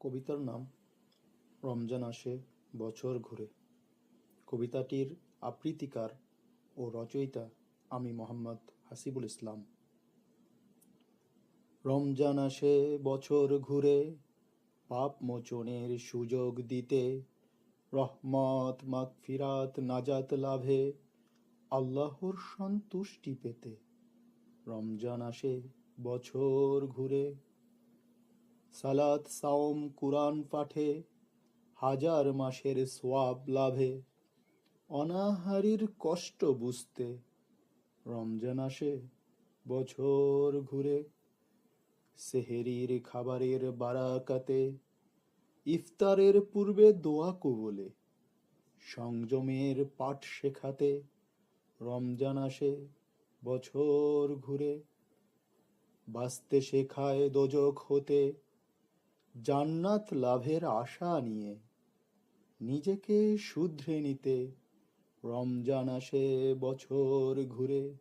কবিতার নাম রমজান আসে বছর ঘুরে। কবিতাটির আবৃত্তিকার ও রচয়িতা আমি মোহাম্মদ হাসিবুল ইসলাম। রমজান আসে বছর ঘুরে, পাপ মোচনের সুযোগ দিতে, রহমত মাগফিরাত নাজাত লাভে, আল্লাহর সন্তুষ্টি পেতে। রমজান আসে বছর ঘুরে, সালাত সাওম কুরআন পাঠে, হাজার মাসের সোয়াব লাভে, অনাহারীর কষ্ট বুঝতে। রমজান আসে বছর ঘুরে, সেহেরির খাবারের বারাকাতে, ইফতারের পূর্বে দোয়া কবুলে, সংযমের পাঠ শেখাতে। রমজান আসে বছর ঘুরে, বাঁচতে শেখায় দোজখ হতে, জান্নাত লাভের আশা নিয়ে, নিজেকে শুধরে নিতে। রমজান আসে বছর ঘুরে।